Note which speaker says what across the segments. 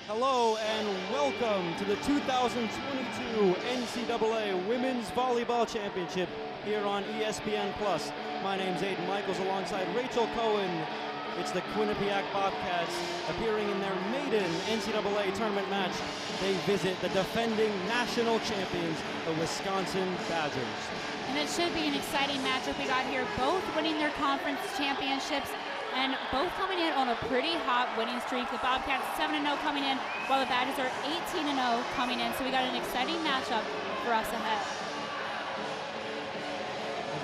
Speaker 1: Hello and welcome to the 2022 NCAA Women's Volleyball Championship here on ESPN+. My name's Aiden Michaels alongside Rachel Cohen. It's the Quinnipiac Bobcats appearing in their maiden NCAA tournament match. They visit the defending national champions, the Wisconsin Badgers.
Speaker 2: And it should be an exciting matchup we got here, both winning their conference championships and both coming in on a pretty hot winning streak. The Bobcats 7-0 coming in, while the Badgers are 18-0 coming in. So we got an exciting matchup for us ahead.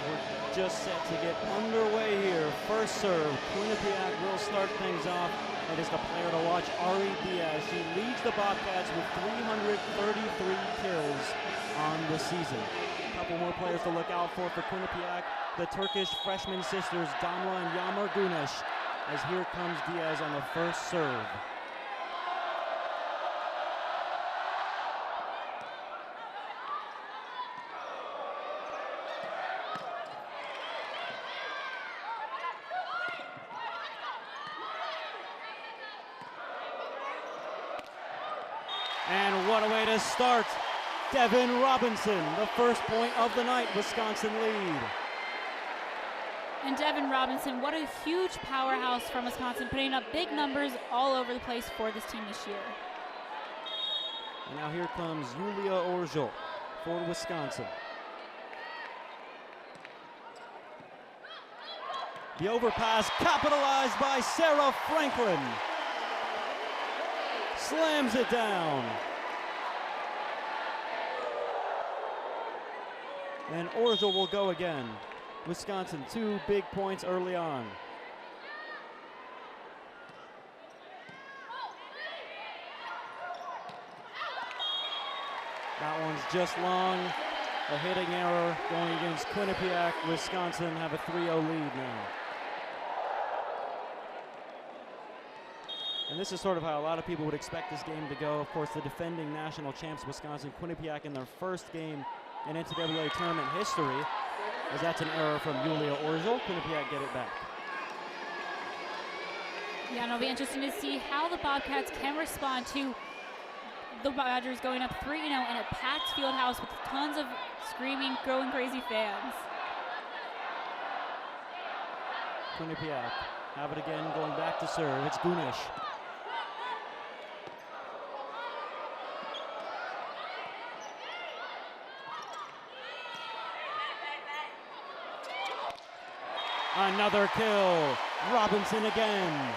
Speaker 1: We're just set to get underway here. First serve, Quinnipiac will start things off. It is the player to watch, Ari Diaz. She leads the Bobcats with 333 kills on the season. A couple more players to look out for Quinnipiac. The Turkish freshman sisters, Damla and Yağmur Güneş, as here comes Diaz on the first serve. And what a way to start. Devin Robinson, the first point of the night, Wisconsin lead.
Speaker 2: And Devin Robinson, what a huge powerhouse from Wisconsin, putting up big numbers all over the place for this team this year.
Speaker 1: And now here comes Julia Orjol for Wisconsin. The overpass capitalized by Sarah Franklin. Slams it down. And Orjol will go again. Wisconsin, 2 big points early on. That one's just long. A hitting error going against Quinnipiac. Wisconsin have a 3-0 lead now. And this is sort of how a lot of people would expect this game to go. Of course, the defending national champs, Wisconsin, Quinnipiac in their first game in NCAA tournament history, as that's an error from Julia Orjol. Quinnipiac get it back.
Speaker 2: Yeah, and it'll be interesting to see how the Bobcats can respond to the Badgers going up 3-0 in a packed field house with tons of screaming, going crazy fans.
Speaker 1: Quinnipiac have it again, going back to serve. It's Güneş. Another kill. Robinson again.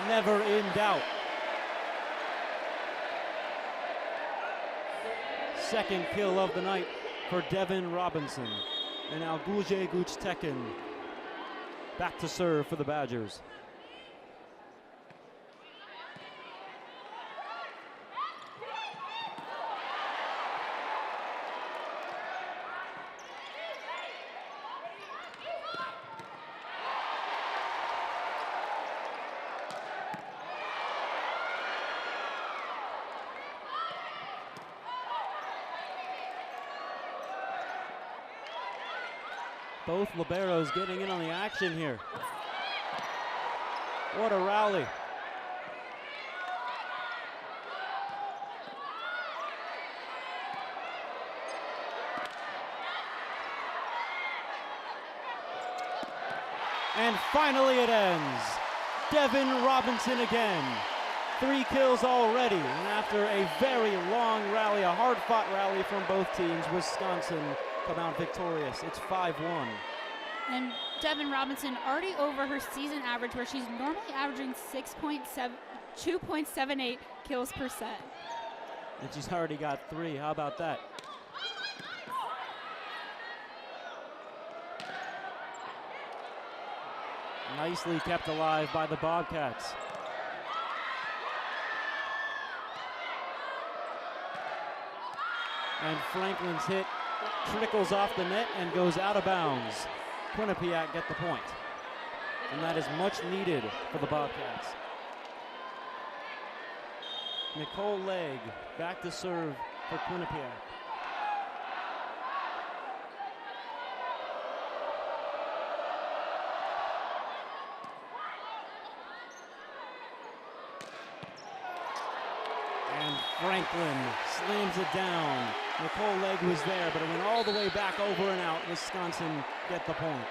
Speaker 1: Never in doubt. Second kill of the night for Devin Robinson. And now Gülce Güçtekin back to serve for the Badgers. Both liberos getting in on the action here. What a rally. And finally it ends. Devin Robinson again. 3 kills already. And after a very long rally, a hard-fought rally from both teams, Wisconsin come out victorious. It's 5-1.
Speaker 2: And Devin Robinson already over her season average, where she's normally averaging 2.78 kills per set.
Speaker 1: And she's already got 3. How about that? Nicely kept alive by the Bobcats. And Franklin's hit trickles off the net and goes out of bounds. Quinnipiac get the point. And that is much needed for the Bobcats. Nicole Legg back to serve for Quinnipiac. Franklin slams it down. Nicole Legg was there, but it went all the way back over and out. Wisconsin get the point.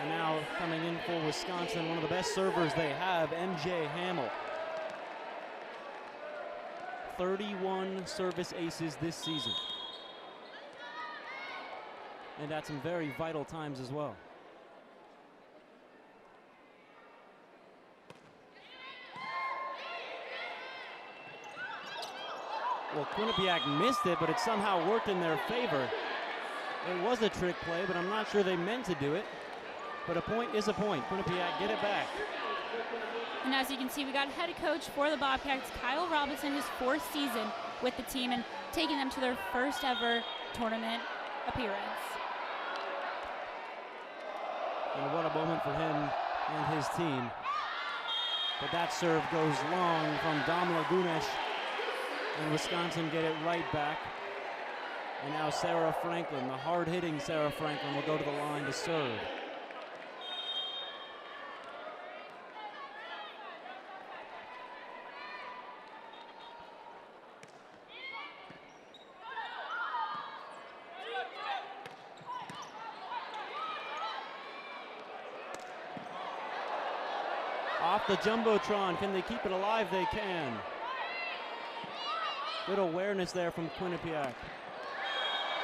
Speaker 1: And now coming in for Wisconsin, one of the best servers they have, MJ Hamill. 31 service aces this season. And at some very vital times as well. Well, Quinnipiac missed it, but it somehow worked in their favor. It was a trick play, but I'm not sure they meant to do it. But a point is a point. Quinnipiac get it back.
Speaker 2: And as you can see, we got head coach for the Bobcats, Kyle Robinson, his 4th season with the team and taking them to their first ever tournament appearance.
Speaker 1: And what a moment for him and his team. But that serve goes long from Damla Gunesh. And Wisconsin get it right back. And now Sarah Franklin, the hard-hitting Sarah Franklin, will go to the line to serve. Off the Jumbotron, can they keep it alive? They can. Good awareness there from Quinnipiac.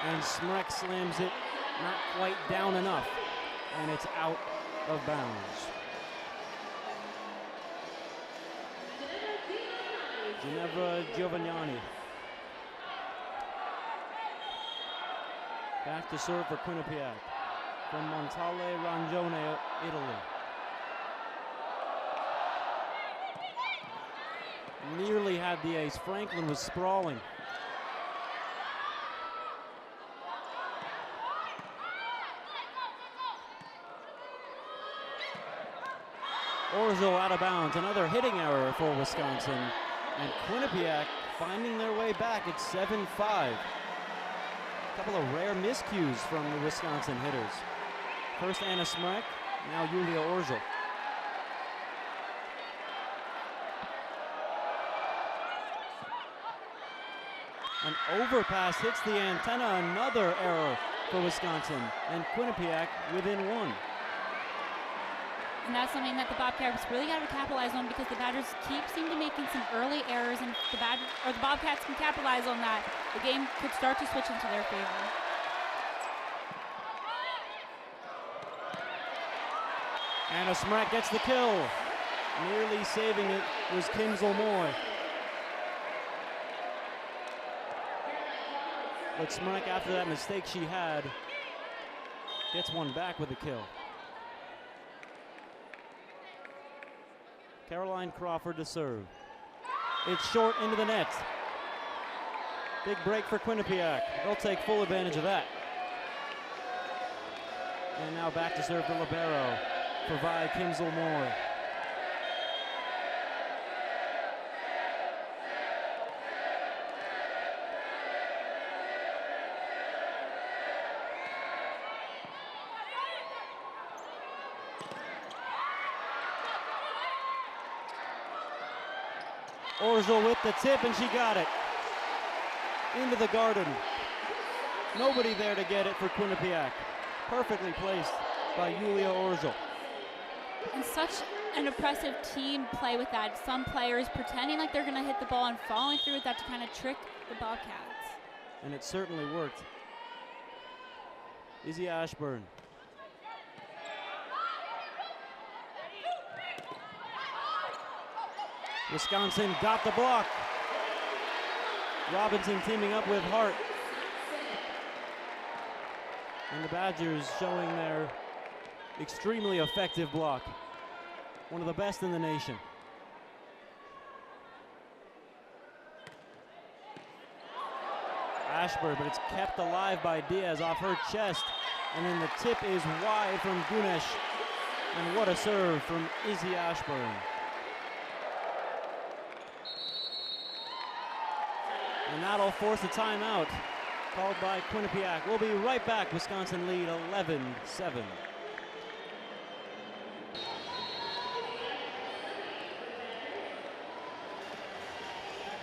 Speaker 1: And Smrek slams it not quite down enough. And it's out of bounds. Ginevra Giovagnani. Back to serve for Quinnipiac from Montale Rangione, Italy. Nearly had the ace. Franklin was sprawling. Orzo out of bounds. Another hitting error for Wisconsin. And Quinnipiac finding their way back at 7-5. A couple of rare miscues from the Wisconsin hitters. First Anna Smrek, now Yulia Orzo. An overpass hits the antenna, another error for Wisconsin, and Quinnipiac within 1.
Speaker 2: And that's something that the Bobcats really got to capitalize on because the Badgers seem to making some early errors, and the Bobcats can capitalize on that. The game could start to switch into their favor.
Speaker 1: Anna Smrek gets the kill. Nearly saving it was Kimsel Moy. But Smrek, after that mistake she had, gets one back with a kill. Caroline Crawford to serve. It's short into the net. Big break for Quinnipiac. They'll take full advantage of that. And now back to serve the libero for Vi Kimsel Moy. Orzo with the tip, and she got it. Into the garden. Nobody there to get it for Quinnipiac. Perfectly placed by Yulia Orzo.
Speaker 2: And such an impressive team play with that. Some players pretending like they're going to hit the ball and following through with that to kind of trick the Bobcats.
Speaker 1: And it certainly worked. Izzy Ashburn. Wisconsin got the block. Robinson teaming up with Hart. And the Badgers showing their extremely effective block. One of the best in the nation. Ashburn, but it's kept alive by Diaz off her chest. And then the tip is wide from Gunesh. And what a serve from Izzy Ashburn. And that'll force a timeout called by Quinnipiac. We'll be right back. Wisconsin lead 11-7.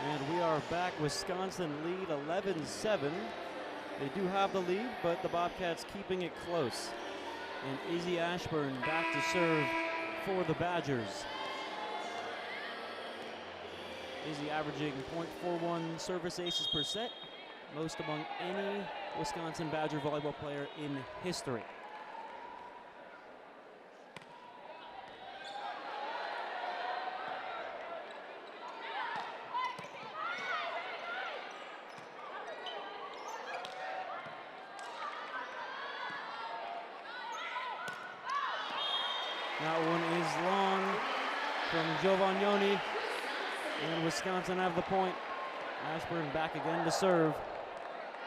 Speaker 1: And we are back. Wisconsin lead 11-7. They do have the lead, but the Bobcats keeping it close. And Izzy Ashburn back to serve for the Badgers. Izzy averaging .41 service aces per set, most among any Wisconsin Badger volleyball player in history. That one is long from Giovagnoni, and Wisconsin have the point. Ashburn back again to serve,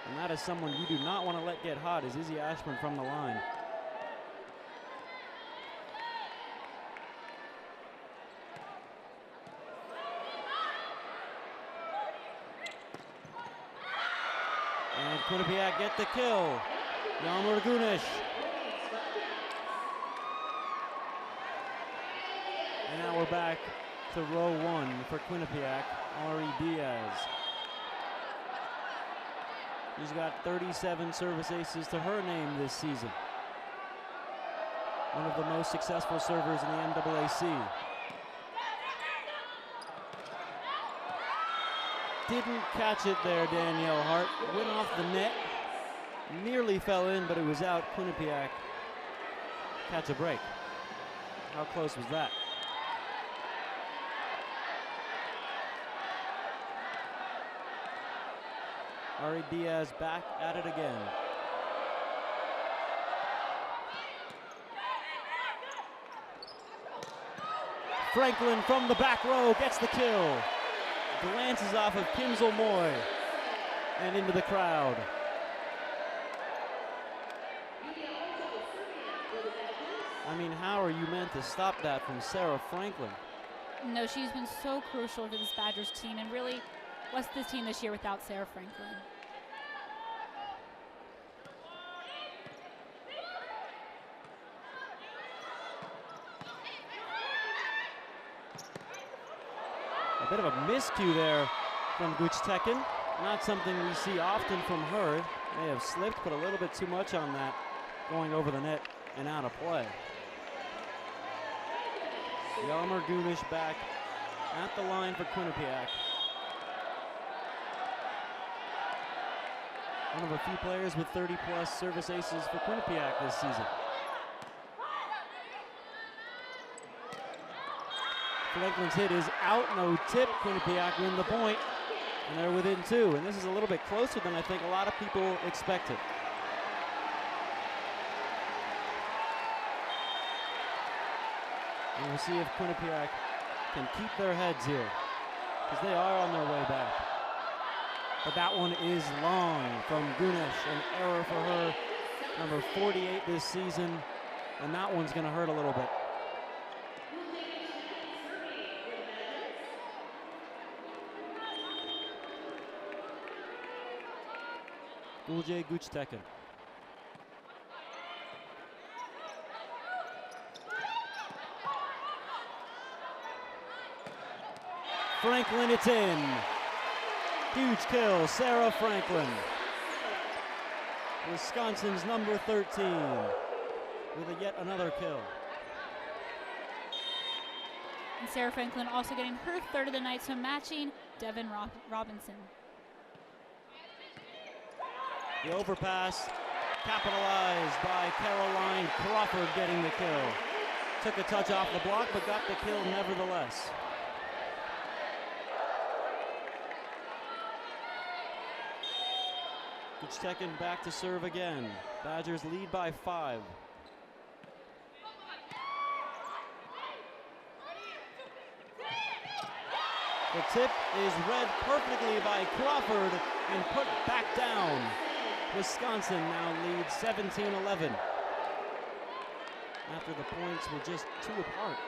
Speaker 1: and that is someone you do not want to let get hot, is Izzy Ashburn from the line. And Quinnipiac get the kill. Yalmur Gunish. And now we're back to row one for Quinnipiac, Ari Diaz. She's got 37 service aces to her name this season. One of the most successful servers in the NCAA. Didn't catch it there, Danielle Hart. Went off the net, nearly fell in, but it was out. Quinnipiac catch a break. How close was that? Ari Diaz back at it again. Franklin from the back row gets the kill. Glances off of Kimsel Moy and into the crowd. I mean, how are you meant to stop that from Sarah Franklin?
Speaker 2: No, she's been so crucial to this Badgers team, and really, what's this team this year without Sarah Franklin?
Speaker 1: A bit of a miscue there from Guchtekin. Not something we see often from her. May have slipped, but a little bit too much on that, going over the net and out of play. Yalmur Gunish back at the line for Quinnipiac. One of a few players with 30-plus service aces for Quinnipiac this season. Franklin's hit is out, no tip. Quinnipiac win the point, and they're within two. And this is a little bit closer than I think a lot of people expected. And we'll see if Quinnipiac can keep their heads here, because they are on their way back. But that one is long from Gunish, an error for her, number 48 this season, and that one's going to hurt a little bit. Gulje Guchtekin. Franklin, it's in. Huge kill, Sarah Franklin. Wisconsin's number 13 with yet another kill.
Speaker 2: And Sarah Franklin also getting her third of the night, so matching Devin Robinson.
Speaker 1: The overpass capitalized by Caroline Crawford, getting the kill. Took a touch off the block, but got the kill nevertheless. Guchtekin back to serve again. Badgers lead by 5. The tip is read perfectly by Crawford and put back down. Wisconsin now leads 17-11. After the points were just 2 apart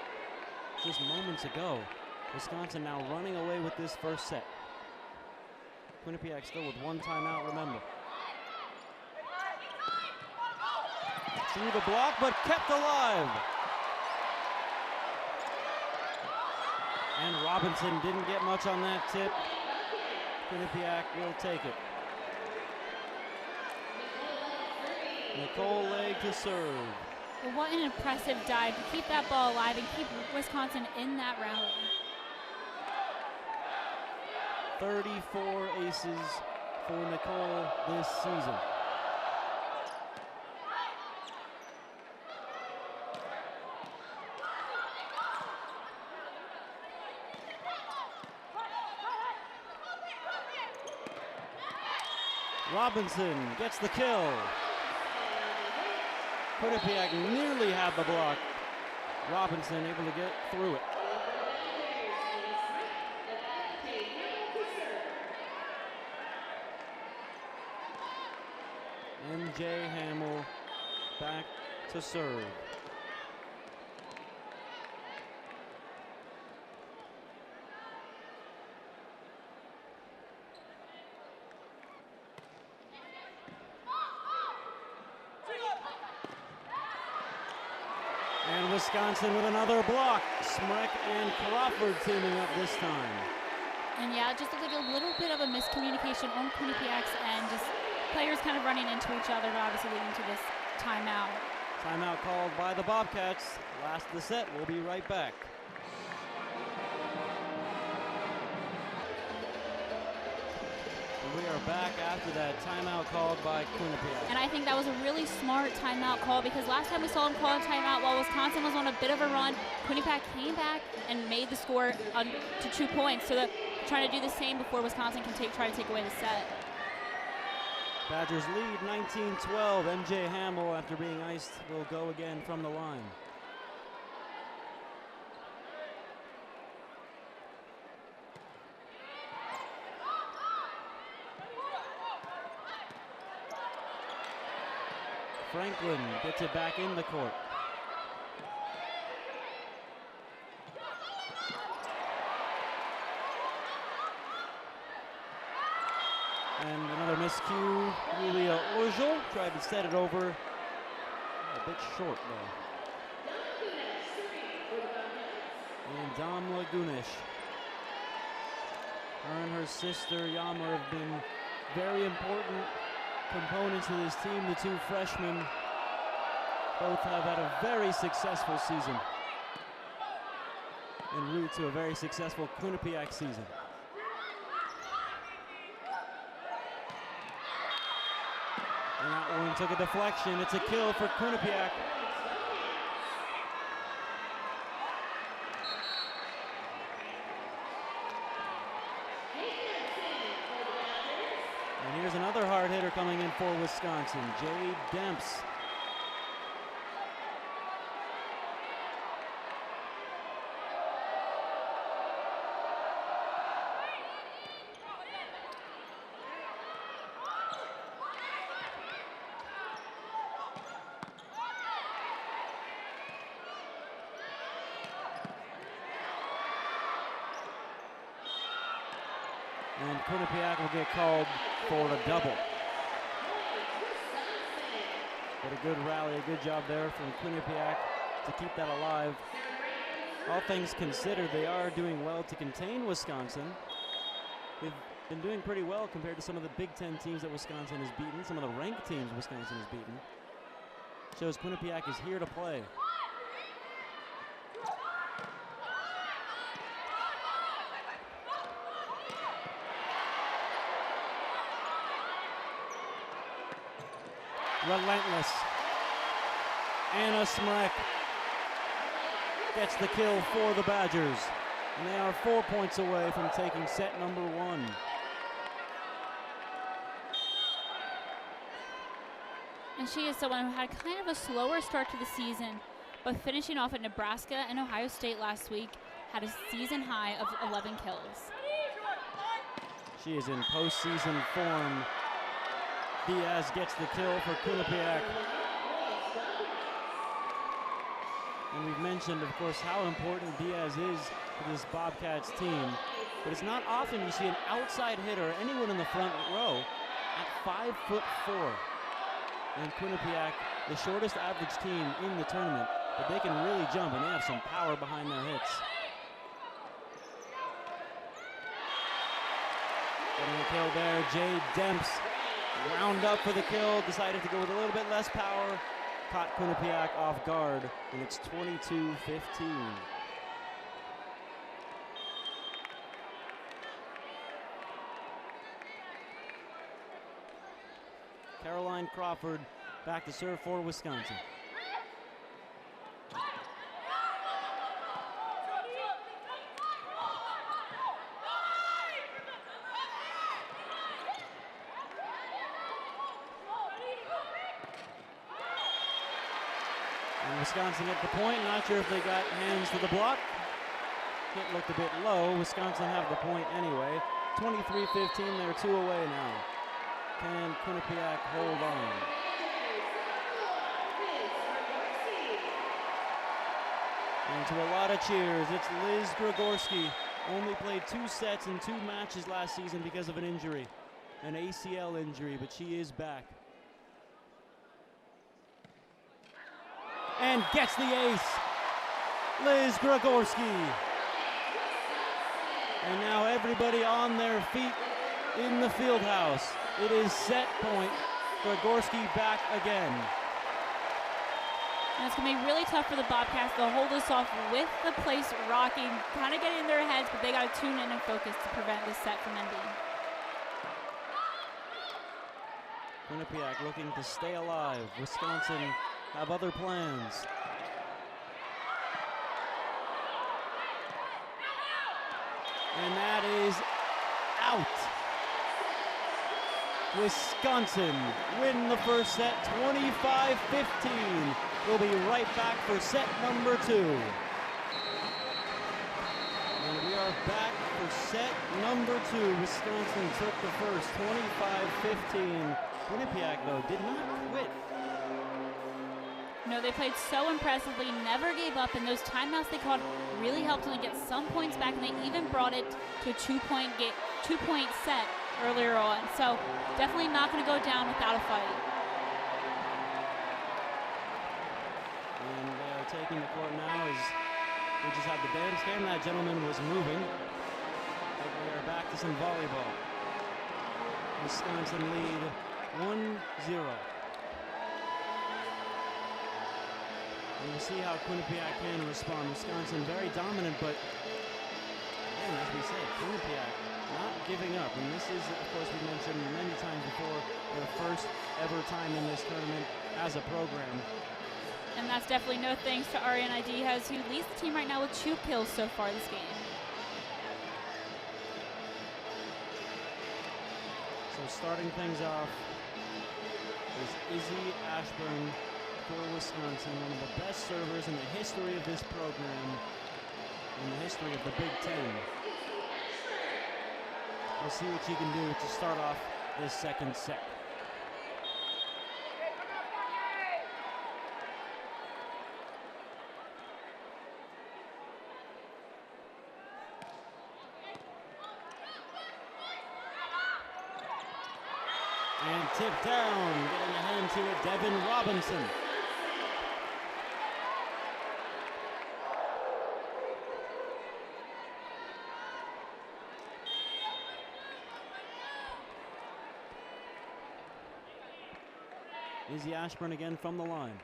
Speaker 1: just moments ago. Wisconsin now running away with this first set. Quinnipiac still with 1 timeout, remember. Through the block, but kept alive. And Robinson didn't get much on that tip. Quinnipiac will take it. Nicole Legg to serve.
Speaker 2: Well, what an impressive dive to keep that ball alive and keep Wisconsin in that rally.
Speaker 1: 34 aces for Nicole this season. Robinson gets the kill. Quinnipiac nearly had the block. Robinson able to get through it. MJ Hamill back to serve. And Wisconsin with another block. Smrek and Crawford teaming up this time.
Speaker 2: And yeah, just looked like a little bit of a miscommunication on Quinnipiac's end. Just players kind of running into each other, but obviously leading to this timeout.
Speaker 1: Timeout called by the Bobcats. Last of the set. We'll be right back. We are back after that timeout called by Quinnipiac.
Speaker 2: And I think that was a really smart timeout call because last time we saw him call a timeout while Wisconsin was on a bit of a run, Quinnipiac came back and made the score to 2 points. So they're trying to do the same before Wisconsin can try to take away the set.
Speaker 1: Badgers lead 19-12. MJ Hamill, after being iced, will go again from the line. Franklin gets it back in the court. And another miscue. Julia Orgel tried to set it over. A bit short though. And Dom Lagunish. Her and her sister Yammer have been very important components of this team. The two freshmen both have had a very successful season en route to a very successful Quinnipiac season. And that one took a deflection. It's a kill for Quinnipiac. And here's another hard hitter coming in for Wisconsin, Jade Demps. And Quinnipiac will get called for a double. But a good rally, a good job there from Quinnipiac to keep that alive. All things considered, they are doing well to contain Wisconsin. They've been doing pretty well compared to some of the Big Ten teams that Wisconsin has beaten, some of the ranked teams Wisconsin has beaten. Shows Quinnipiac is here to play. Relentless. Anna Smrek gets the kill for the Badgers. And they are 4 points away from taking set number one.
Speaker 2: And she is someone who had kind of a slower start to the season, but finishing off at Nebraska and Ohio State last week, had a season high of 11 kills.
Speaker 1: She is in postseason form. Diaz gets the kill for Quinnipiac. And we've mentioned, of course, how important Diaz is to this Bobcats team. But it's not often you see an outside hitter, anyone in the front row, at 5'4". And Quinnipiac, the shortest average team in the tournament, but they can really jump and they have some power behind their hits. But Getting a kill there. Jay Demps wound up for the kill, decided to go with a little bit less power. Caught Quinnipiac off guard, and it's 22-15. Caroline Crawford back to serve for Wisconsin. And Wisconsin at the point, not sure if they got hands to the block. Hit looked a bit low. Wisconsin have the point anyway. 23-15, they're 2 away now. Can Quinnipiac hold on? And to a lot of cheers, it's Liz Grigorski. Only played 2 sets in 2 matches last season because of an injury, an ACL injury, but she is back. And gets the ace, Liz Grigorski. And now everybody on their feet in the field house. It is set point. Grigorski back again.
Speaker 2: And it's going to be really tough for the Bobcats to hold this off with the place rocking, kind of getting in their heads, but they got to tune in and focus to prevent this set from ending.
Speaker 1: Quinnipiac looking to stay alive. Wisconsin have other plans. And that is out. Wisconsin win the first set 25-15. We'll be right back for set number 2. And we are back for set number 2. Wisconsin took the first 25-15. Quinnipiac, though, did not quit.
Speaker 2: No, they played so impressively, never gave up, and those timeouts they called really helped them to get some points back, and they even brought it to a two-point set earlier on. So definitely not going to go down without a fight.
Speaker 1: And taking the court now is we just had the bandstand. That gentleman was moving. But we are back to some volleyball. Wisconsin lead 1-0. And we'll see how Quinnipiac can respond. Wisconsin very dominant, but again, as we said, Quinnipiac not giving up. And this is, of course, we mentioned many times before, their first ever time in this tournament as a program.
Speaker 2: And that's definitely no thanks to Ariana Diaz, who leads the team right now with 2 kills so far this game.
Speaker 1: So starting things off is Izzy Ashburn for Wisconsin, one of the best servers in the history of this program, in the history of the Big Ten. We'll see what she can do to start off this second set. And tipped down, getting a hand to it, Devin Robinson. Izzy Ashburn again from the line.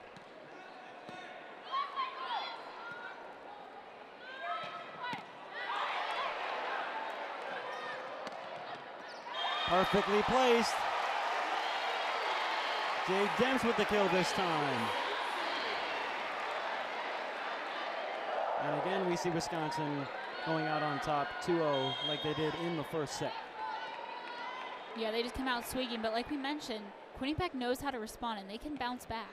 Speaker 1: Perfectly placed. Jay Demps with the kill this time. And again, we see Wisconsin going out on top 2-0 like they did in the first set.
Speaker 2: Yeah, they just come out swinging, but like we mentioned, Quinnipiac knows how to respond, and they can bounce back.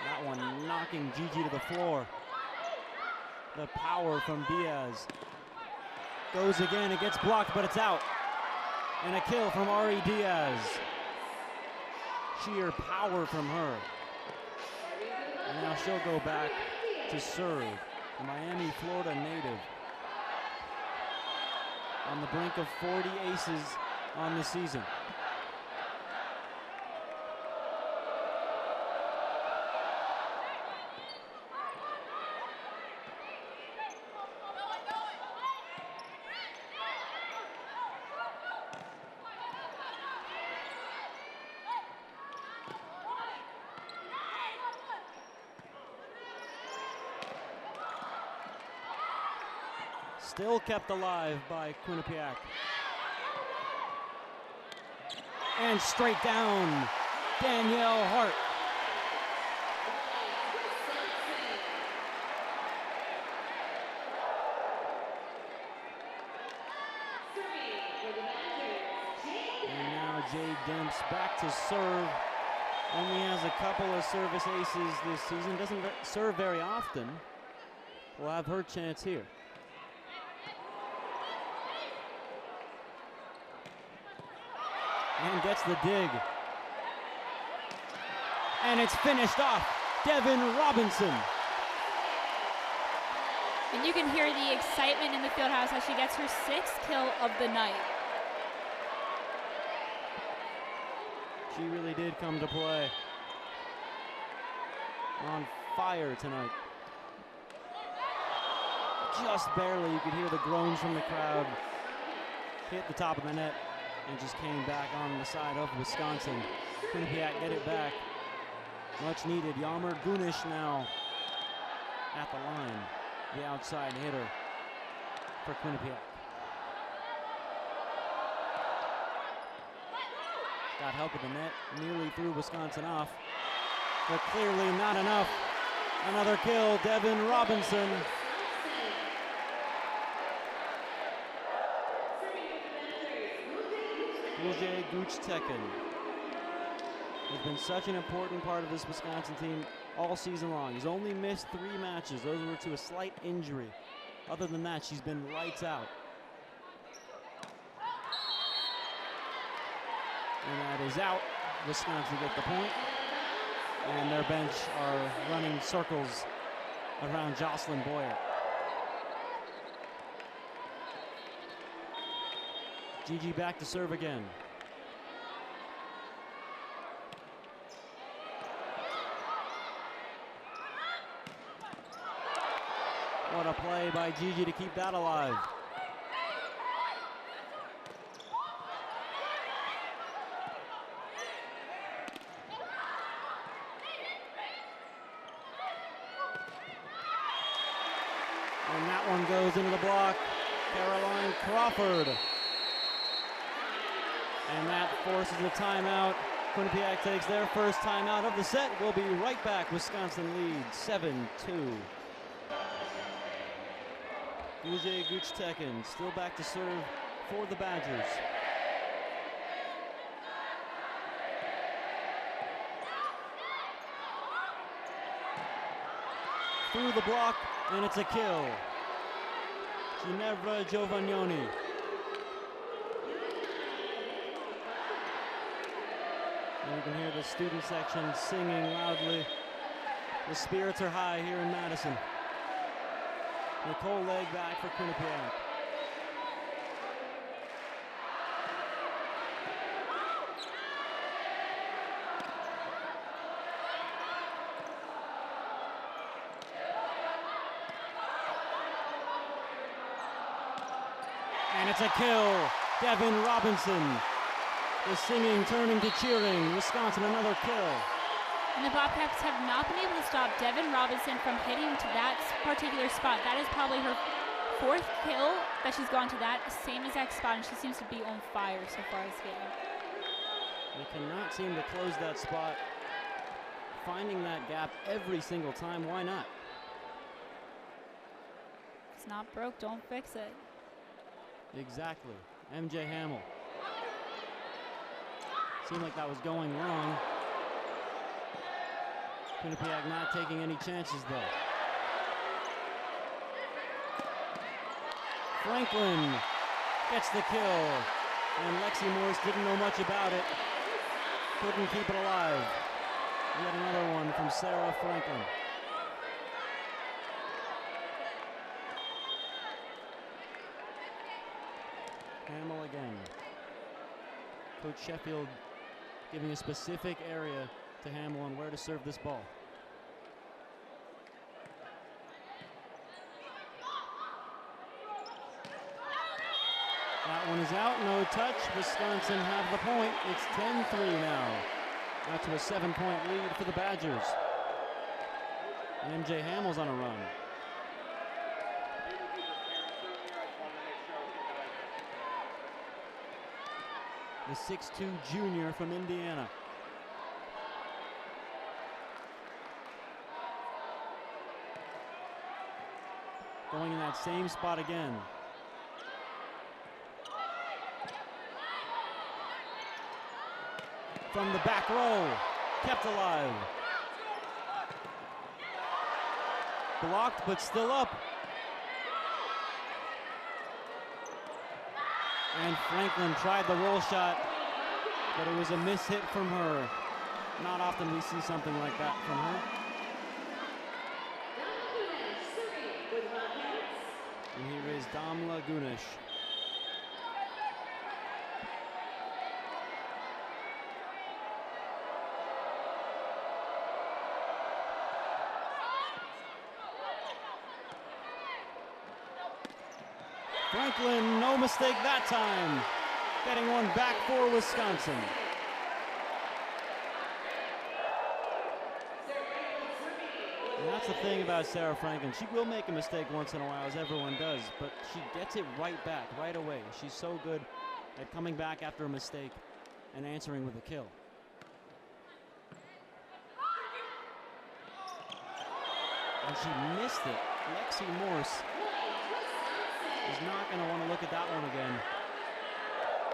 Speaker 1: That one knocking Gigi to the floor. The power from Diaz. Goes again, it gets blocked, but it's out. And a kill from Ari Diaz. Sheer power from her. And now she'll go back to serve. The Miami, Florida native. On the brink of 40 aces on the season. Still kept alive by Quinnipiac. And straight down, Danielle Hart. And now Jade Demps back to serve. Only has a couple of service aces this season. Doesn't serve very often. We'll have her chance here. And gets the dig. And it's finished off. Devin Robinson.
Speaker 2: And you can hear the excitement in the field house as she gets her 6th kill of the night.
Speaker 1: She really did come to play. On fire tonight. Just barely, you could hear the groans from the crowd. Hit the top of the net and just came back on the side of Wisconsin. Quinnipiac get it back. Much needed. Yammer Gunish now at the line. The outside hitter for Quinnipiac. Got help with the net. Nearly threw Wisconsin off. But clearly not enough. Another kill, Devin Robinson. Gulje Guchteken has been such an important part of this Wisconsin team all season long. He's only missed 3 matches. Those were to a slight injury. Other than that, she's been lights out. And that is out. Wisconsin get the point. And their bench are running circles around Jocelyn Boyer. Gigi back to serve again. What a play by Gigi to keep that alive. And that one goes into the block. Caroline Crawford. And that forces a timeout. Quinnipiac takes their first timeout of the set. We'll be right back. Wisconsin leads 7-2. Gulje Guchteken still back to serve for the Badgers. Through the block, and it's a kill. Ginevra Giovagnoni. And you can hear the student section singing loudly. The spirits are high here in Madison. Nicole Legg back for Quinnipiac. And it's a kill. Devin Robinson. The singing turning to cheering. Wisconsin another kill.
Speaker 2: And the Bobcats have not been able to stop Devin Robinson from hitting to that particular spot. That is probably her 4th kill that she's gone to that same exact spot, and she seems to be on fire so far this game.
Speaker 1: They cannot seem to close that spot. Finding that gap every single time. Why not?
Speaker 2: If it's not broke, don't fix it.
Speaker 1: Exactly. MJ Hamill. Seemed like that was going wrong. Quinnipiac not taking any chances though. Franklin gets the kill. And Lexi Morse didn't know much about it. Couldn't keep it alive. Yet another one from Sarah Franklin. Hamill again. Coach Sheffield giving a specific area to Hamill on where to serve this ball. That one is out, no touch. Wisconsin have the point. It's 10-3 now. Out to a 7-point lead for the Badgers. And MJ Hamill's on a run. the 6'2" junior from Indiana. Going in that same spot again. From the back row, kept alive. Blocked, but still up. And Franklin tried the roll shot, but it was a miss hit from her. Not often we see something like that from her. And here is Damla Gunish. Franklin, no mistake that time. Getting one back for Wisconsin. And that's the thing about Sarah Franklin. She will make a mistake once in a while, as everyone does, but she gets it right back, right away. She's so good at coming back after a mistake and answering with a kill. And she missed it. Lexi Morse is not going to want to look at that one again.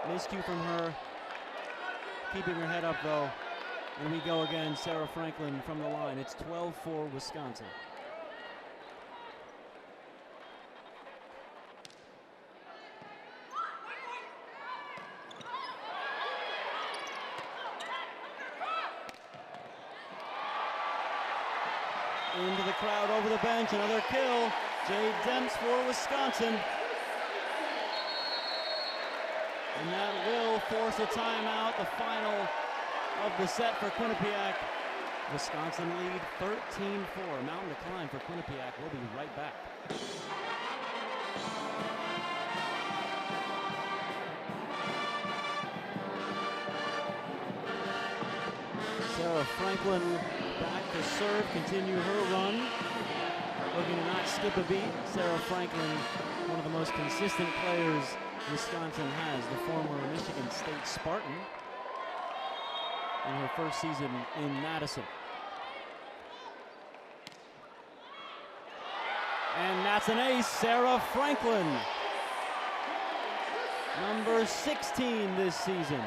Speaker 1: Miscue from her. Keeping her head up, though. And we go again, Sarah Franklin from the line. It's 12-4 Wisconsin. Into the crowd, over the bench, another kill. Jade Demps for Wisconsin. And that will force a timeout, the final of the set for Quinnipiac. Wisconsin lead 13-4. Mountain to climb for Quinnipiac. We'll be right back. Sarah Franklin back to serve, continue her run. Looking to not skip a beat. Sarah Franklin, one of the most consistent players Wisconsin has, the former Michigan State Spartan in her first season in Madison. And that's an ace, Sarah Franklin. Number 16 this season.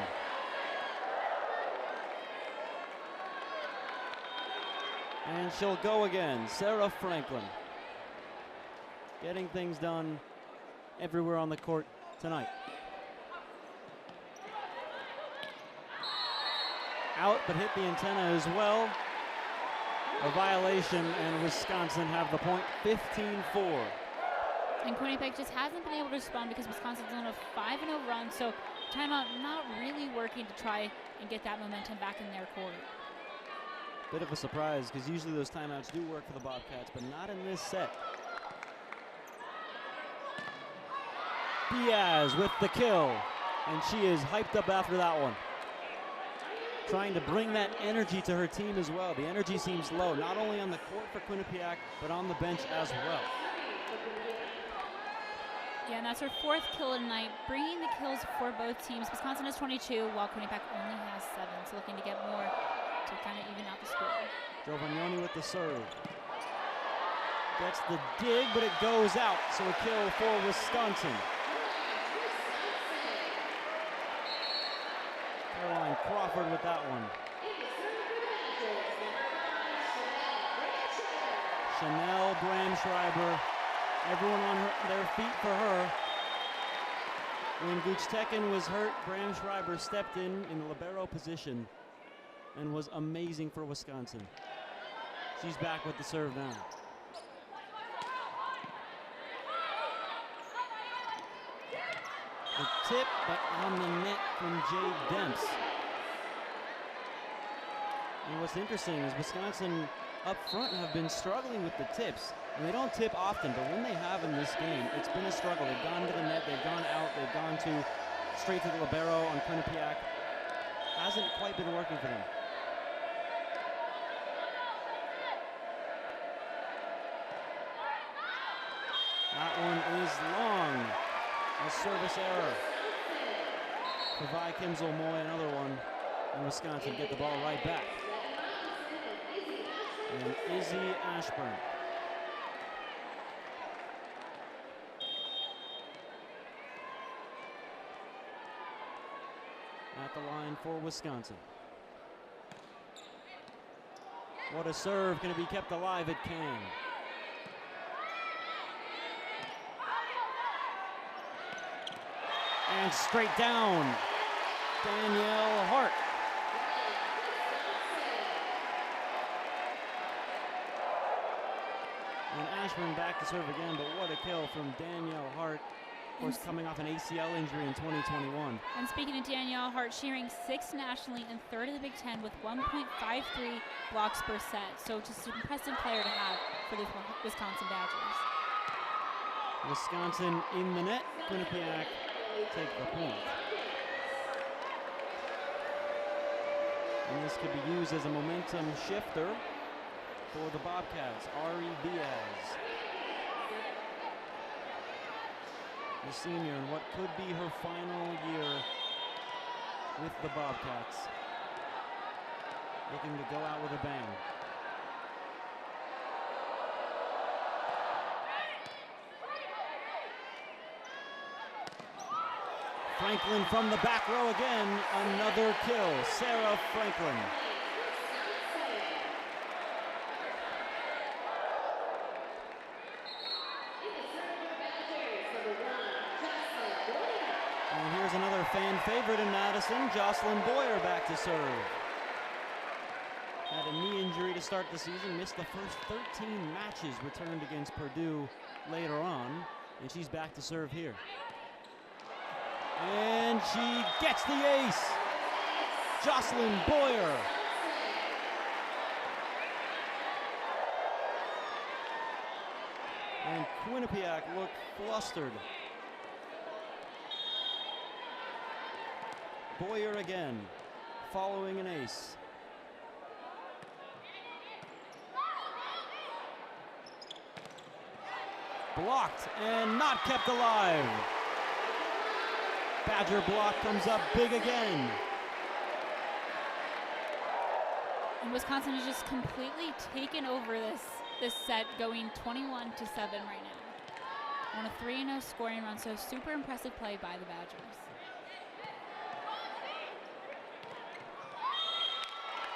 Speaker 1: And she'll go again, Sarah Franklin. Getting things done everywhere on the court tonight. Out, but hit the antenna as well. A violation, and Wisconsin have the point, 15-4.
Speaker 2: And Quinnipiac just hasn't been able to respond because Wisconsin's on a 5-0 run, so timeout not really working to try and get that momentum back in their court.
Speaker 1: Bit of a surprise, because usually those timeouts do work for the Bobcats, but not in this set. Diaz with the kill, and she is hyped up after that one. Trying to bring that energy to her team as well. The energy seems low, not only on the court for Quinnipiac, but on the bench as well.
Speaker 2: Yeah, and that's her fourth kill of the night, bringing the kills for both teams. Wisconsin has 22, while Quinnipiac only has 7, so looking to get more to kind of even out the score.
Speaker 1: Giovanni with the serve. Gets the dig, but it goes out, so a kill for Wisconsin. Caroline Crawford with that one. Chanel Bramschreiber, everyone on their feet for her. When Guchtekin was hurt, Bramschreiber stepped in the libero position and was amazing for Wisconsin. She's back with the serve now. The tip, but on the net from Jade Demps. And what's interesting is Wisconsin up front have been struggling with the tips. And they don't tip often, but when they have in this game, it's been a struggle. They've gone to the net, they've gone out, they've gone straight to the libero on Quinnipiac. Hasn't quite been working for them. That one is long. A service error. Provide Kimsel-Moy another one, and Wisconsin get the ball right back. And Izzy Ashburn. At the line for Wisconsin. What a serve, going to be kept alive, it can. And straight down, Danielle Hart. And Ashburn back to serve again, but what a kill from Danielle Hart. Of course, coming off an ACL injury in 2021.
Speaker 2: And speaking of Danielle Hart, she ranks 6th nationally and 3rd in the Big Ten with 1.53 blocks per set. So just an impressive player to have for the Wisconsin Badgers.
Speaker 1: Wisconsin in the net. Quinnipiac take the point. And this could be used as a momentum shifter for the Bobcats. Ari Diaz, the senior, in what could be her final year with the Bobcats. Looking to go out with a bang. Franklin from the back row again, another kill, Sarah Franklin. And here's another fan favorite in Madison, Jocelyn Boyer back to serve. Had a knee injury to start the season, missed the first 13 matches, returned against Purdue later on, and she's back to serve here. And she gets the ace. Jocelyn Boyer. And Quinnipiac looked flustered. Boyer again, following an ace. Blocked and not kept alive. Badger block comes up big again.
Speaker 2: And Wisconsin has just completely taken over this set, going 21-7 right now. On a 3-0 scoring run, so super impressive play by the Badgers.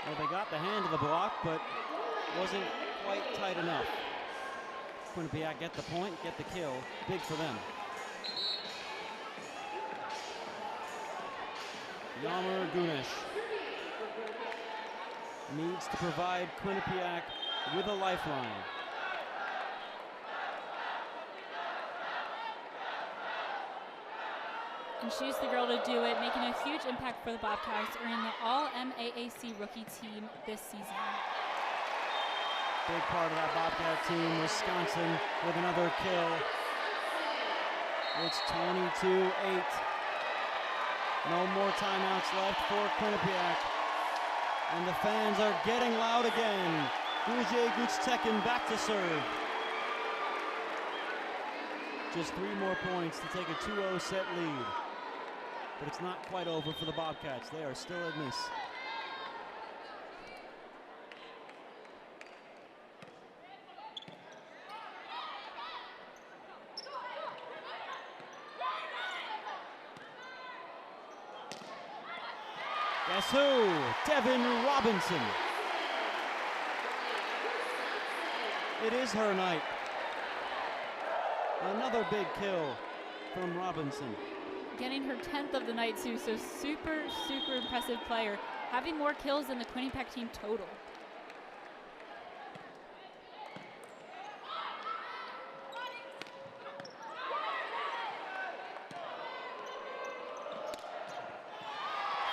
Speaker 1: Well, they got the hand of the block, but wasn't quite tight enough. Quinnipiac get the point, get the kill. Big for them. Yammer Gunish needs to provide Quinnipiac with a lifeline.
Speaker 2: And she's the girl to do it, making a huge impact for the Bobcats, earning the All-MAAC rookie team this season.
Speaker 1: Big part of that Bobcat team, Wisconsin with another kill. It's 22-8. No more timeouts left for Quinnipiac. And the fans are getting loud again. Guje Gutstekin back to serve. Just 3 more points to take a 2-0 set lead. But it's not quite over for the Bobcats. They are still in this. Guess who? Devin Robinson. It is her night. Another big kill from Robinson.
Speaker 2: Getting her 10th of the night too, so super, super impressive player. Having more kills than the Quinnipiac team total.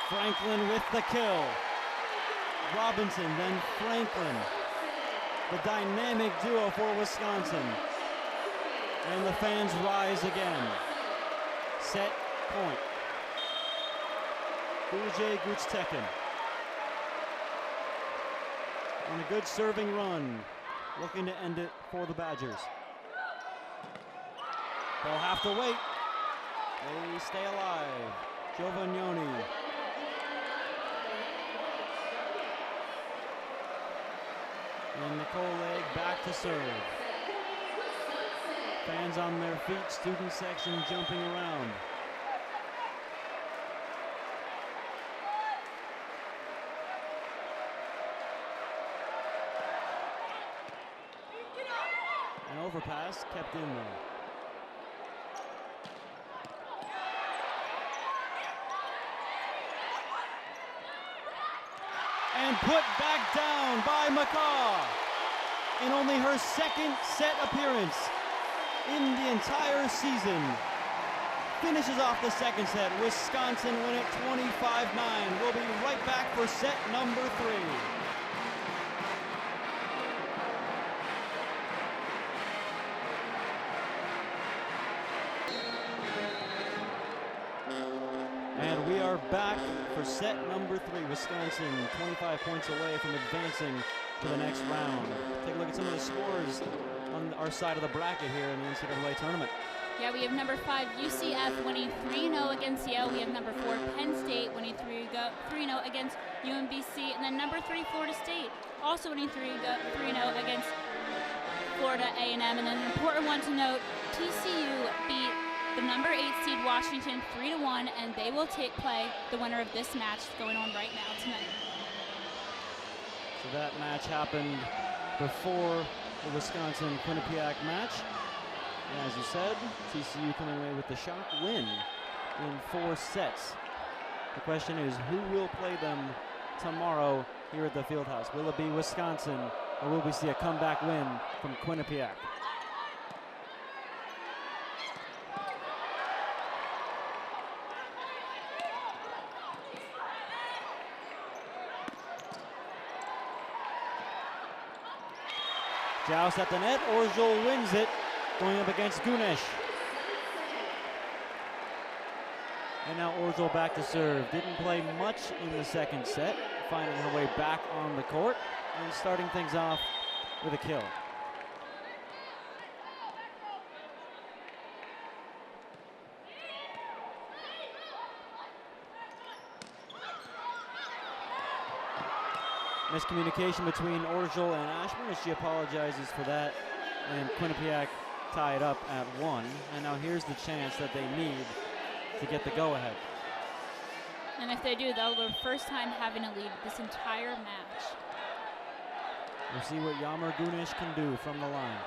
Speaker 1: Franklin with the kill. Robinson, then Franklin. The dynamic duo for Wisconsin. And the fans rise again. Set point. Guje Gutstekin. On a good serving run. Looking to end it for the Badgers. They'll have to wait. They stay alive. Giovagnoni. And Nicole Legg back to serve. Fans on their feet, student section jumping around. An overpass kept in there. And put back down by McCaw in only her second set appearance in the entire season. Finishes off the second set. Wisconsin win it 25-9. We'll be right back for set number 3. And we are back for set number 3. Wisconsin 25 points away from advancing to the next round. Take a look at some of the scores on our side of the bracket here in the NCAA tournament.
Speaker 2: Yeah, we have number 5 UCF winning 3-0 against Yale. We have number 4 Penn State winning 3-0 against UMBC, and then number 3 Florida State also winning 3-0 against Florida A&M. And then an important one to note: TCU beat the number 8 seed Washington 3-1, and they will play the winner of this match going on right now tonight.
Speaker 1: So that match happened before the Wisconsin Quinnipiac match. And as you said, TCU coming away with the shock win in 4 sets. The question is, who will play them tomorrow here at the Fieldhouse? Will it be Wisconsin, or will we see a comeback win from Quinnipiac? Joust at the net. Orjol wins it, going up against Gunesh. And now Orjol back to serve. Didn't play much in the second set, finding her way back on the court and starting things off with a kill. Miscommunication between Orjol and Ashburn as she apologizes for that, and Quinnipiac tie it up at 1. And now here's the chance that they need to get the go-ahead.
Speaker 2: And if they do, they'll be the first time having a lead this entire match.
Speaker 1: We'll see what Yammer Gunesh can do from the line.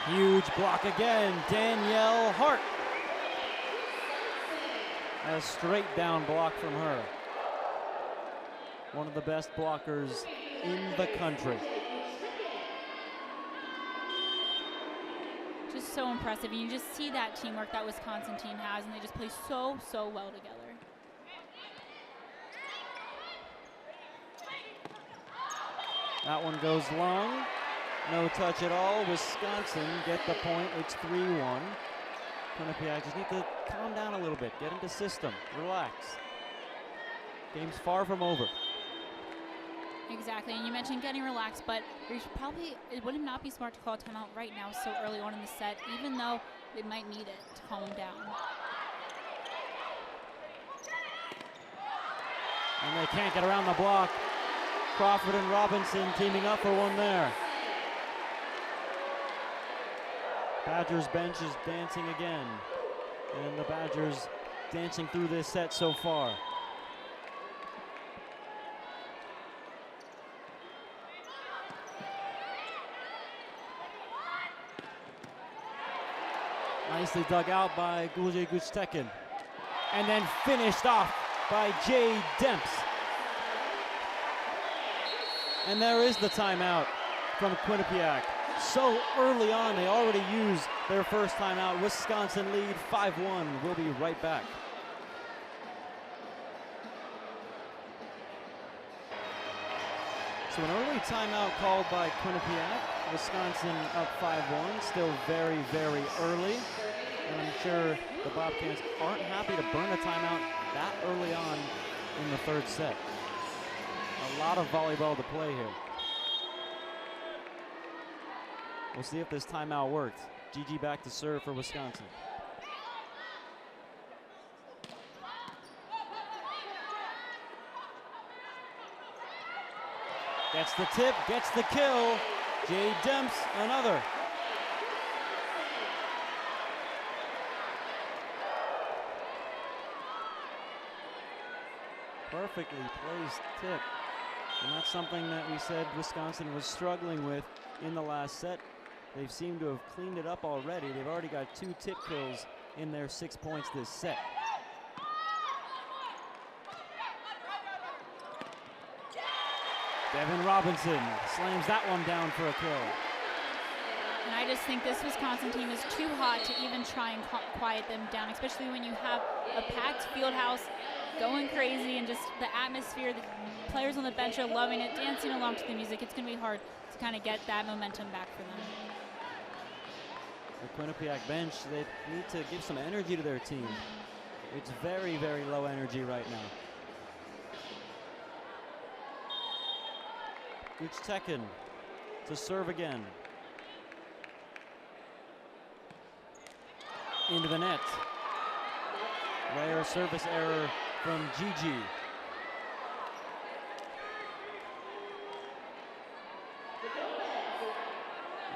Speaker 1: Huge block again, Danielle Hart. A straight down block from her. One of the best blockers in the country.
Speaker 2: Just so impressive. You just see that teamwork that Wisconsin team has, and they just play so, so well together.
Speaker 1: That one goes long. No touch at all. Wisconsin get the point. It's 3-1. Quinnipiac just need to calm down a little bit. Get into system. Relax. Game's far from over.
Speaker 2: Exactly, and you mentioned getting relaxed, but it would not be smart to call a timeout right now so early on in the set, even though they might need it to calm them down.
Speaker 1: And they can't get around the block. Crawford and Robinson teaming up for one there. Badgers bench is dancing again. And the Badgers dancing through this set so far. Nicely dug out by Gulje Gutstekin. And then finished off by Jay Demps. And there is the timeout from Quinnipiac. So early on, they already used their first timeout. Wisconsin lead 5-1. We'll be right back. So an early timeout called by Quinnipiac. Wisconsin up 5-1, still very, very early. And I'm sure the Bobcats aren't happy to burn a timeout that early on in the third set. A lot of volleyball to play here. We'll see if this timeout worked. Gigi back to serve for Wisconsin. Gets the tip, gets the kill. Jay Demps, another. Perfectly placed tip. And that's something that we said Wisconsin was struggling with in the last set. They seem to have cleaned it up already. They've already got 2 tip kills in their 6 points this set. Devin Robinson slams that one down for a kill.
Speaker 2: And I just think this Wisconsin team is too hot to even try and quiet them down, especially when you have a packed field house going crazy and just the atmosphere. The players on the bench are loving it, dancing along to the music. It's going to be hard to kind of get that momentum back for them.
Speaker 1: The Quinnipiac bench, they need to give some energy to their team. It's very, very low energy right now. Tekin to serve again. Into the net. Rare service error from Gigi.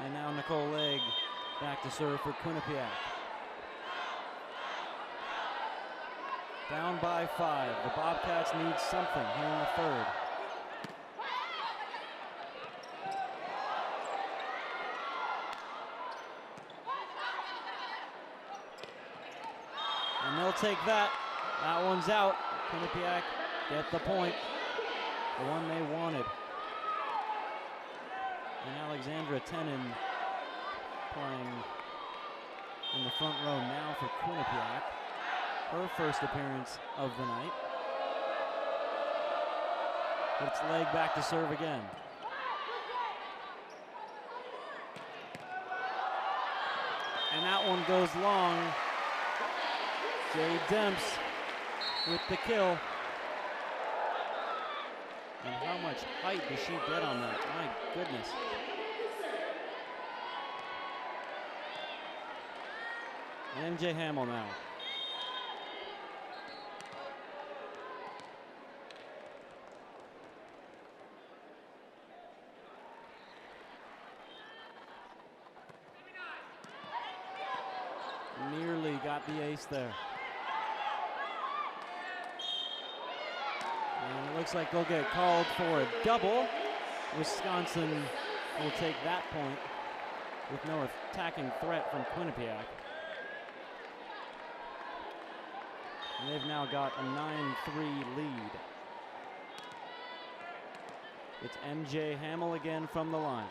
Speaker 1: And now Nicole Legg back to serve for Quinnipiac. Down by 5. The Bobcats need something here in the third. And they'll take that. That one's out. Quinnipiac get the point. The one they wanted. And Alexandra Tenin playing in the front row now for Quinnipiac. Her first appearance of the night. It's Legg back to serve again. And that one goes long. Jay Demps with the kill. And how much height does she get on that? My goodness. And MJ Hamill now. Nearly got the ace there. And it looks like they'll get called for a double. Wisconsin will take that point with no attacking threat from Quinnipiac. And they've now got a 9-3 lead. It's MJ Hamill again from the line.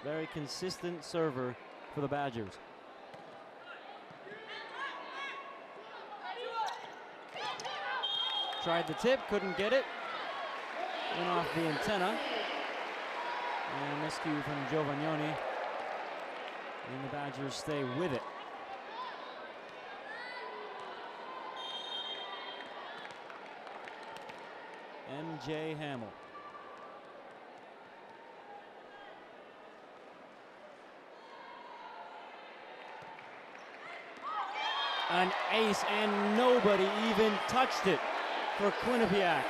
Speaker 1: Very consistent server for the Badgers. Tried the tip, couldn't get it. Went off the antenna. And a miscue from Giovagnoni. And the Badgers stay with it. MJ Hamill. An ace, and nobody even touched it for Quinnipiac.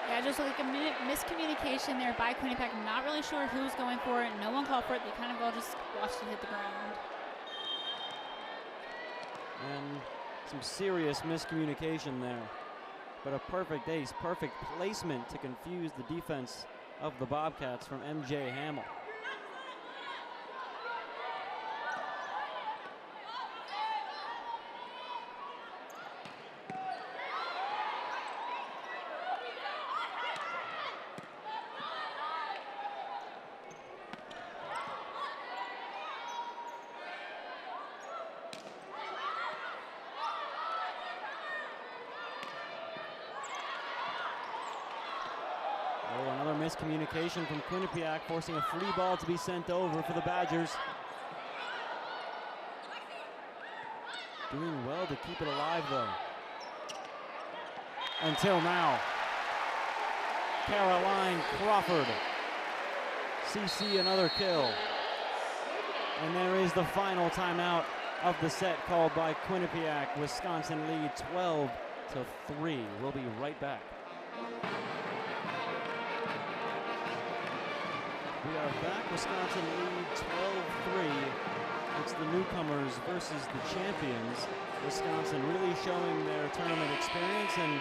Speaker 2: Yeah, just like a miscommunication there by Quinnipiac. I'm not really sure who's going for it. No one called for it. They kind of all just watched it hit the ground.
Speaker 1: And some serious miscommunication there. But a perfect ace, perfect placement to confuse the defense of the Bobcats from MJ Hamill. Miscommunication from Quinnipiac, forcing a free ball to be sent over for the Badgers. Doing well to keep it alive, though. Until now. Caroline Crawford. CC another kill. And there is the final timeout of the set called by Quinnipiac. Wisconsin lead 12-3. We'll be right back. We are back. Wisconsin lead 12-3. It's the newcomers versus the champions. Wisconsin really showing their tournament experience, and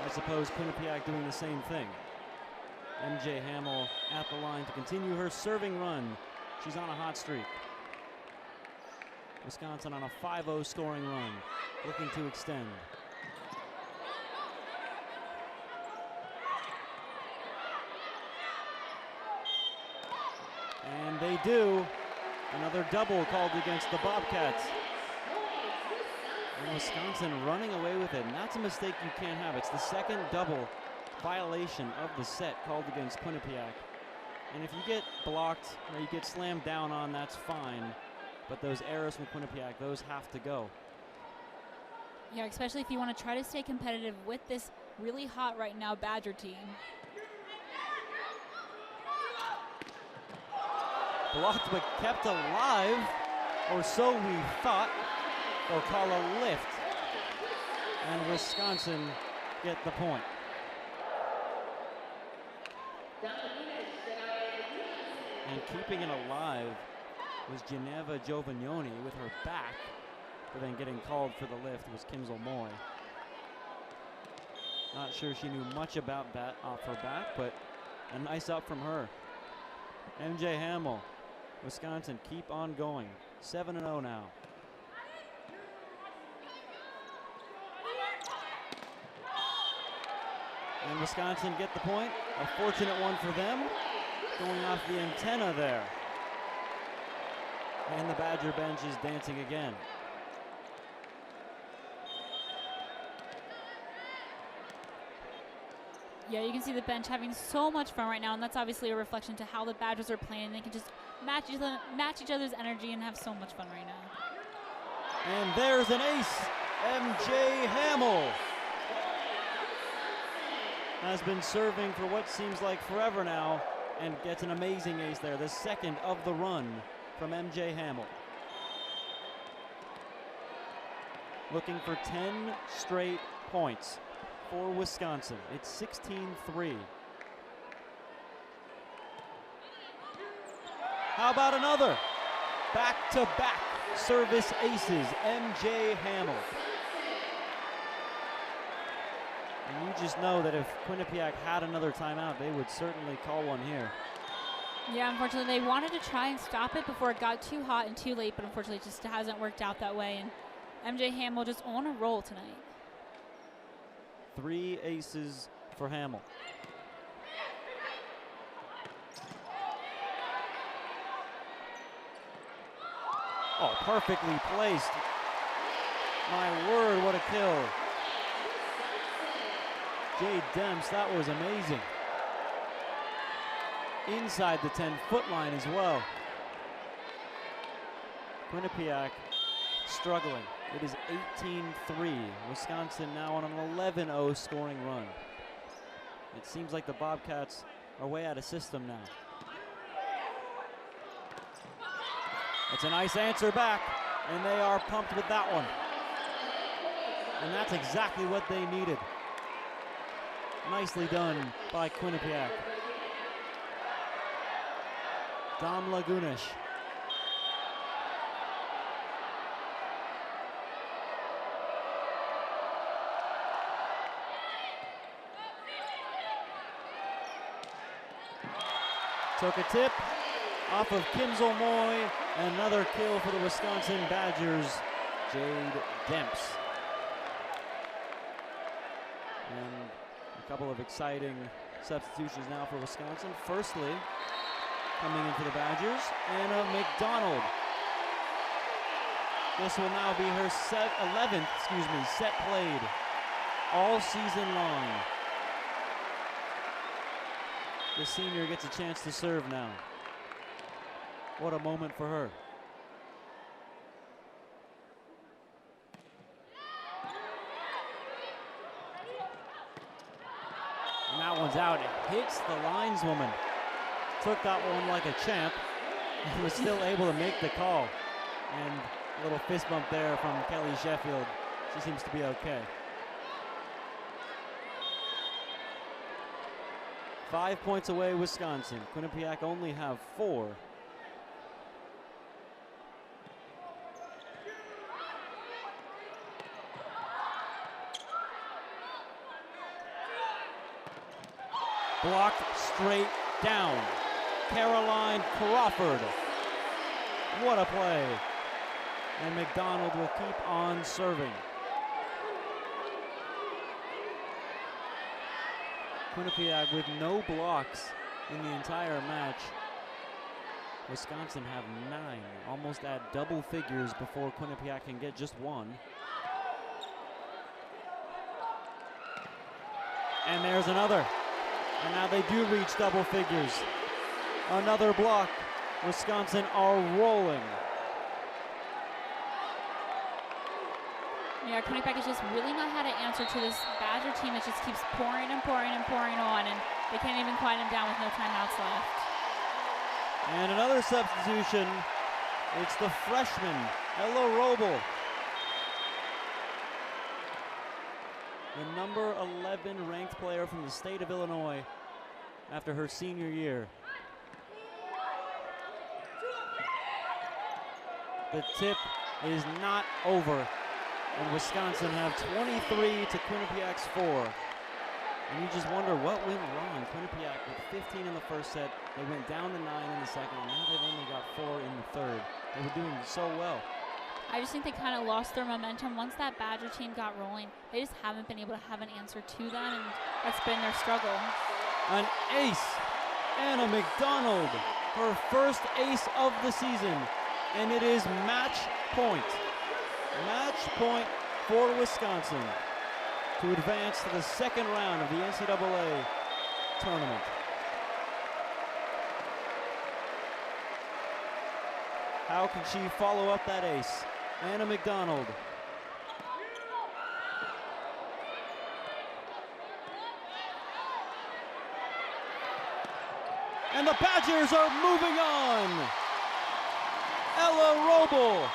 Speaker 1: I suppose Quinnipiac doing the same thing. MJ Hamill at the line to continue her serving run. She's on a hot streak. Wisconsin on a 5-0 scoring run, looking to extend. And they do. Another double called against the Bobcats. And Wisconsin running away with it. And that's a mistake you can't have. It's the second double violation of the set called against Quinnipiac. And if you get blocked or you get slammed down on, that's fine. But those errors from Quinnipiac, those have to go.
Speaker 2: Yeah, especially if you want to try to stay competitive with this really hot right now Badger team.
Speaker 1: Blocked but kept alive, or so we thought. They'll call a lift. And Wisconsin get the point. And keeping it alive was Geneva Giovagnoni with her back, but then getting called for the lift was Kimsel Moy. Not sure she knew much about that off her back, but a nice up from her. MJ Hamill, Wisconsin keep on going. 7-0 now. And Wisconsin get the point. A fortunate one for them. Going off the antenna there. And the Badger bench is dancing again.
Speaker 2: Yeah, you can see the bench having so much fun right now, and that's obviously a reflection to how the Badgers are playing. They can just match each other's energy and have so much fun right now.
Speaker 1: And there's an ace. MJ Hamill has been serving for what seems like forever now and gets an amazing ace there, the second of the run from MJ Hamill. Looking for 10 straight points for Wisconsin. It's 16-3. How about another? Back-to-back service aces, MJ Hamill. And you just know that if Quinnipiac had another timeout, they would certainly call one here.
Speaker 2: Yeah, unfortunately, they wanted to try and stop it before it got too hot and too late, but unfortunately, it just hasn't worked out that way. And MJ Hamill just on a roll tonight.
Speaker 1: 3 aces for Hamill. Oh, perfectly placed. My word, what a kill. Jade Demps, that was amazing. Inside the 10-foot line as well. Quinnipiac struggling. It is 18-3. Wisconsin now on an 11-0 scoring run. It seems like the Bobcats are way out of system now. It's a nice answer back, and they are pumped with that one. And that's exactly what they needed. Nicely done by Quinnipiac. Dom Lagunish. Took a tip off of Kimsel Moy. Another kill for the Wisconsin Badgers, Jade Demps. And a couple of exciting substitutions now for Wisconsin. Firstly, coming in for the Badgers, Anna McDonald. This will now be her 11th set played all season long. The senior gets a chance to serve now. What a moment for her. that one's out. It hits the lineswoman. Took that one like a champ and was still able to make the call. And a little fist bump there from Kelly Sheffield. She seems to be okay. 5 points away, Wisconsin. Quinnipiac only have 4. Blocked straight down. Caroline Crawford. What a play. And McDonald will keep on serving. Quinnipiac with no blocks in the entire match. Wisconsin have 9, almost at double figures before Quinnipiac can get just 1. And there's another. And now they do reach double figures. Another block. Wisconsin are rolling.
Speaker 2: Yeah, Quinnipiac has just really not had an answer to this Badger team that just keeps pouring and pouring and pouring on, and they can't even quiet them down with no timeouts left.
Speaker 1: And another substitution. It's the freshman, Ella Robel. The number 11 ranked player from the state of Illinois after her senior year. The tip is not over, and Wisconsin have 23 to Quinnipiac's 4. And you just wonder what went wrong. Quinnipiac with 15 in the first set. They went down to 9 in the second, and now they've only got 4 in the third. They were doing so well.
Speaker 2: I just think they kind of lost their momentum. Once that Badger team got rolling, they just haven't been able to have an answer to them, and that's been their struggle.
Speaker 1: An ace, Anna McDonald, her first ace of the season, and it is match point. Match point for Wisconsin to advance to the second round of the NCAA tournament. How can she follow up that ace? Anna McDonald. And the Badgers are moving on. Ella Robel,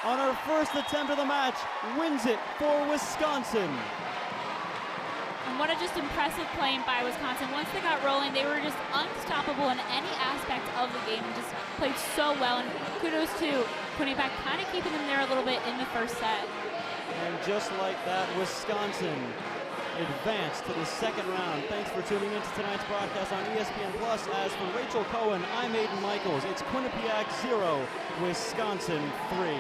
Speaker 1: on her first attempt of the match, wins it for Wisconsin.
Speaker 2: And what a just impressive playing by Wisconsin. Once they got rolling, they were just unstoppable in any aspect of the game and just played so well. And kudos to Quinnipiac kind of keeping them there a little bit in the first set.
Speaker 1: And just like that, Wisconsin advanced to the second round. Thanks for tuning in to tonight's broadcast on ESPN Plus. As for Rachel Cohen, I'm Aiden Michaels. It's Quinnipiac 0, Wisconsin 3.